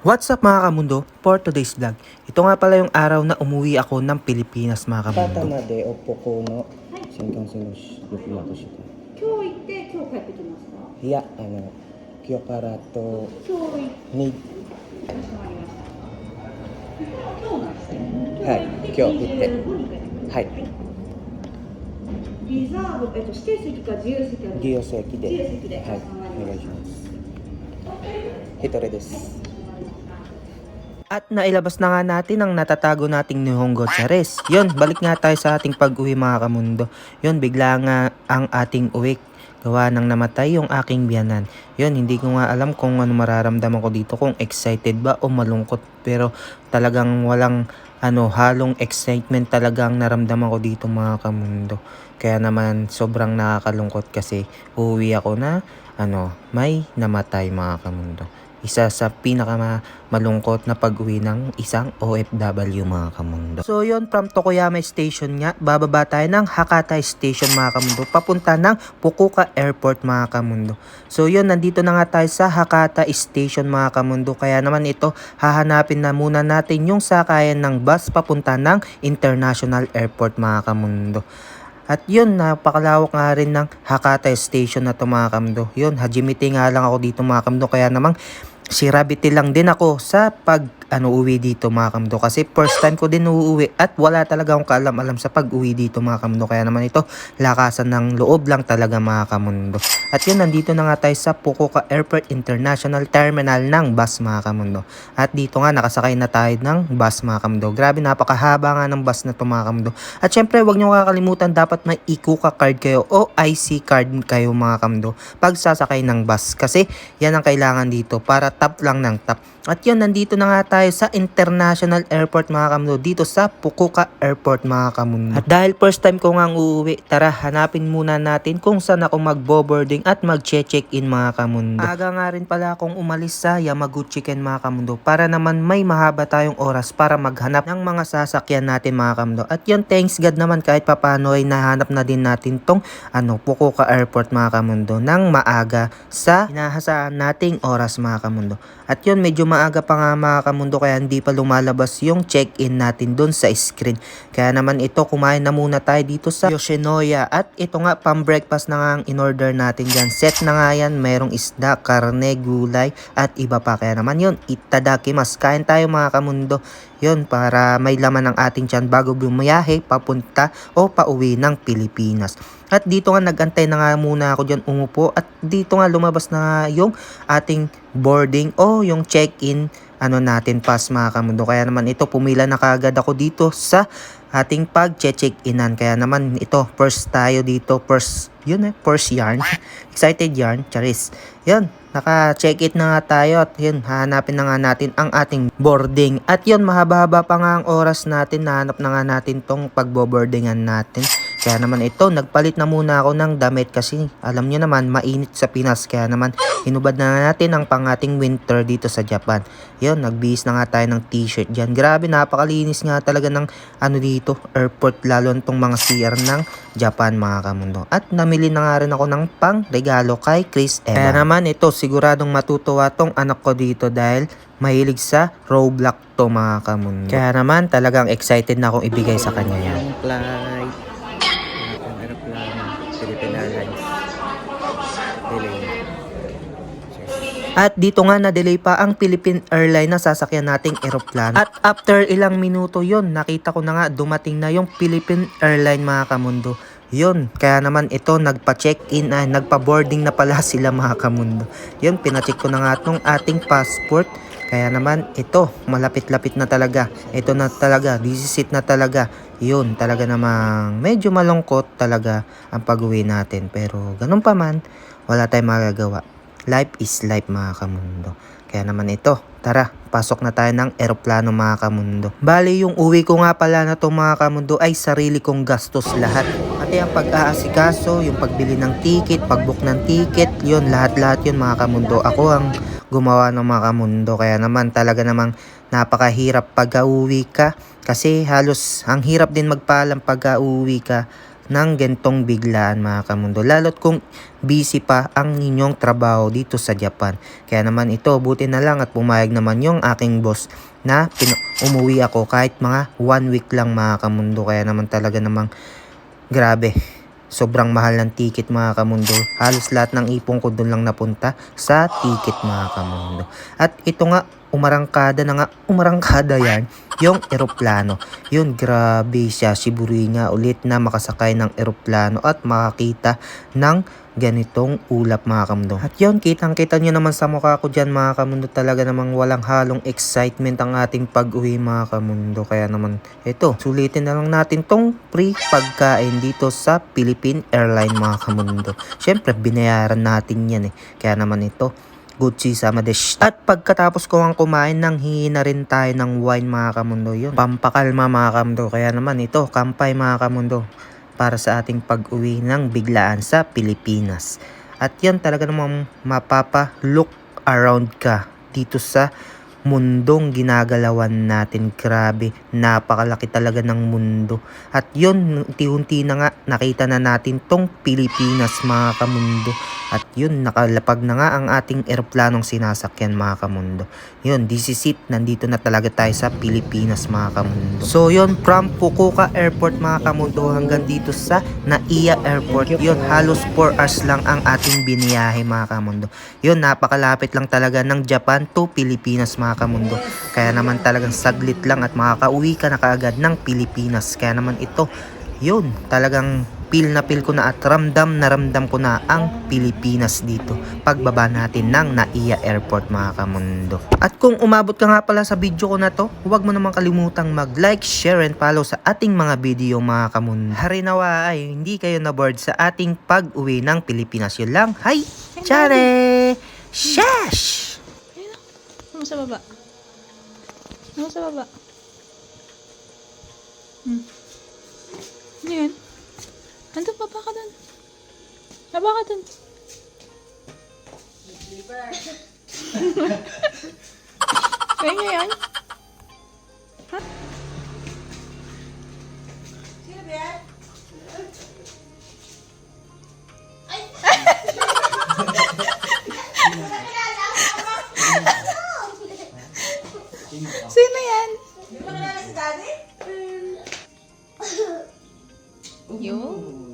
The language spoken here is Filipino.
What's up mga kamundo? For today's vlog, ito nga pala yung araw na umuwi ako ng Pilipinas mga 博 kamundo. 多までおっぽこの新幹線の予約してた。今日行って今日帰ってきますか？いや、今日からと今日行ってに、かしこまりました。今日なんですね。はい、今日行って、25に帰ってきます。はい、リザーブ指定席か自由席ある。自由席で、自由席ではい、かしこまりましお願いします。一人です。 At nailabas na nga natin ang natatago nating Nihongo Chares. Yun, balik nga tayo sa ating pag-uwi mga kamundo. Yun, bigla nga ang ating uwi. Gawa nang namatay yung aking biyanan. Yun, hindi ko nga alam kung ano mararamdaman ko dito. Kung excited ba o malungkot. Pero talagang walang halong excitement talagang naramdaman ko dito mga kamundo. Kaya naman sobrang nakakalungkot kasi uuwi ako na may namatay mga kamundo. Isa sa pinakamalungkot na pag-uwi ng isang OFW mga kamundo. So yun, from Tokoyama Station nga, bababa tayo ng Hakata Station mga kamundo, papunta ng Fukuoka Airport mga kamundo. So yun, nandito na nga tayo sa Hakata Station mga kamundo. Kaya naman ito, hahanapin na muna natin yung sakayan ng bus papunta ng International Airport mga kamundo. At yun, napakalawak nga rin ng Hakata Station na to mga kamundo. Yun, hajimite nga lang ako dito mga kamundo. Kaya namang sirabiti lang din ako sa uwi dito mga kamundo. Kasi first time ko din uuwi at wala talaga akong kaalam-alam sa pag-uwi dito mga kamundo. Kaya naman ito, lakasan ng loob lang talaga mga kamundo. At yun, nandito na nga tayo sa Fukuoka Airport International Terminal ng bus mga kamundo. At dito nga, nakasakay na tayo ng bus mga kamundo. Grabe, napakahaba nga ng bus na to mga kamundo. At syempre, huwag nyo kakalimutan, dapat may Ikuka card kayo o IC card kayo mga kamundo pag sasakay ng bus. Kasi yan ang kailangan dito para top lang ng top. At yun, nandito na nga tayo sa International Airport mga kamundo, dito sa Fukuoka Airport mga kamundo. At dahil first time ko nga uuwi, tara hanapin muna natin kung saan ako magbo-boarding at mag-check-in mga kamundo. Aga nga rin pala akong umalis sa Yamaguchi-ken mga kamundo para naman may mahaba tayong oras para maghanap ng mga sasakyan natin mga kamundo. At yun, thanks God naman kahit papano ay nahanap na din natin tong Fukuoka Airport mga kamundo ng maaga sa inahasahan nating oras mga kamundo. At yun, medyo maaga pa nga mga kamundo kaya hindi pa lumalabas yung check-in natin dun sa screen. Kaya naman ito, kumain na muna tayo dito sa Yoshinoya. At ito nga, pang-breakfast na nga ang in-order natin dyan. Set na nga yan, mayroong isda, karne, gulay at iba pa. Kaya naman yun, itadakimasu. Kain tayo mga kamundo. Yun, para may laman ng ating tiyan bago bumiyahe papunta o pauwi ng Pilipinas. At dito nga nagantay na nga muna ako dyan umupo at dito nga lumabas na nga yung ating boarding o yung check-in natin pass mga kamundo. Kaya naman ito, pumila na kaagad ako dito sa ating pag-check-inan. Kaya naman ito, first tayo dito, first yarn. Excited yarn, charis. Yun, naka-check-in na nga tayo at yun, hahanapin na nga natin ang ating boarding. At yun, mahaba-haba pa nga ang oras natin, nahanap na nga natin tong pagbo-boardingan natin. Kaya naman ito, nagpalit na muna ako ng damit kasi alam nyo naman, mainit sa Pinas. Kaya naman, hinubad na natin ang pangating winter dito sa Japan. Yun, nagbihis na nga tayo ng t-shirt dyan. Grabe, napakalinis nga talaga ng dito, airport, lalo nitong mga CR ng Japan mga kamundo. At namili na nga rin ako ng pang regalo kay Chris Evan. Kaya naman ito, siguradong matutuwa tong anak ko dito dahil mahilig sa Roblox to mga kamundo. Kaya naman, talagang excited na akong ibigay sa kanya yan. Flight. Aeroplano, Philippine Airlines. Delay. At dito nga na-delay pa ang Philippine Airlines na sasakyan nating eroplano. At after ilang minuto yon, nakita ko na nga dumating na yung Philippine Airlines mga kamundo. Yun, kaya naman ito nagpa-check-in, nagpa-boarding na pala sila mga kamundo. Yun, pinacheck ko na nga itong ating passport. Kaya naman ito, malapit-lapit na talaga. Ito na talaga, this is it na talaga. Yun, talaga namang medyo malungkot talaga ang pag-uwi natin. Pero ganun pa man, wala tayong magagawa. Life is life mga kamundo. Kaya naman ito, tara, pasok na tayo ng eroplano mga kamundo. Bali, yung uwi ko nga pala na to mga kamundo ay sarili kong gastos lahat. Pati ang pag-aasikaso, yung pagbili ng ticket, pagbook ng ticket, yun, lahat-lahat yun mga kamundo. Ako ang gumawa ng mga kamundo. Kaya naman talaga namang napakahirap pag-uwi ka. Kasi halos ang hirap din magpaalam pag-uwi ka ng gentong biglaan mga kamundo. Lalo't kung busy pa ang inyong trabaho dito sa Japan. Kaya naman ito, buti na lang at pumayag naman yung aking boss na umuwi ako kahit mga 1 week lang mga kamundo. Kaya naman talaga namang grabe. Sobrang mahal ng ticket mga kamundo. Halos lahat ng ipon ko doon lang napunta sa ticket mga kamundo. At ito nga, umarangkada yan, yung eroplano. Yun, grabe siya. Siburi nga ulit na makasakay ng eroplano at makakita ng ganitong ulap mga kamundo. At yun, kitang-kita nyo naman sa mukha ko dyan mga kamundo, talaga namang walang halong excitement ang ating pag-uwi mga kamundo. Kaya naman, ito, sulitin na lang natin tong free pagkain dito sa Philippine Airline mga kamundo. Syempre, binayaran natin yan eh. Kaya naman ito, Gucci sama desh. At pagkatapos ko ang kumain, nang hingi na rin tayo ng wine mga kamundo. Yun, pampakalma mga kamundo. Kaya naman ito, kampay mga kamundo para sa ating pag-uwi ng biglaan sa Pilipinas. At yan talaga namang mapapa-look around ka dito sa mundong ginagalawan natin. Grabe, napakalaki talaga ng mundo. At yun, unti-unti na nga nakita na natin tong Pilipinas mga kamundo. At yun, nakalapag na nga ang ating eroplanong sinasakyan mga kamundo. Yun, this is it. Nandito na talaga tayo sa Pilipinas mga kamundo. So yun, from Fukuoka Airport mga kamundo hanggang dito sa Naiya Airport. Yun, halos 4 hours lang ang ating biniyahe mga kamundo. Yun, napakalapit lang talaga ng Japan to Pilipinas mga kamundo. Kaya naman talagang saglit lang at makakauwi ka na kaagad ng Pilipinas. Kaya naman ito, yun, talagang feel ko na at ramdam ko na ang Pilipinas dito pagbaba natin ng Naiya Airport mga kamundo. At kung umabot ka nga pala sa video ko na to, huwag mo naman kalimutang mag-like, share, and follow sa ating mga video mga kamundo. Harinawa ay hindi kayo na bored sa ating pag-uwi ng Pilipinas. Yun lang. Hi! Chare! Shash! Ano sa baba? Ano sa baba? Ano yan? Nandun, baba ka dun. Baba ka dun. Kaya nyo yan? Ha? Sino ba yan? Sino yan? Di ba kilala si Daddy? Yun.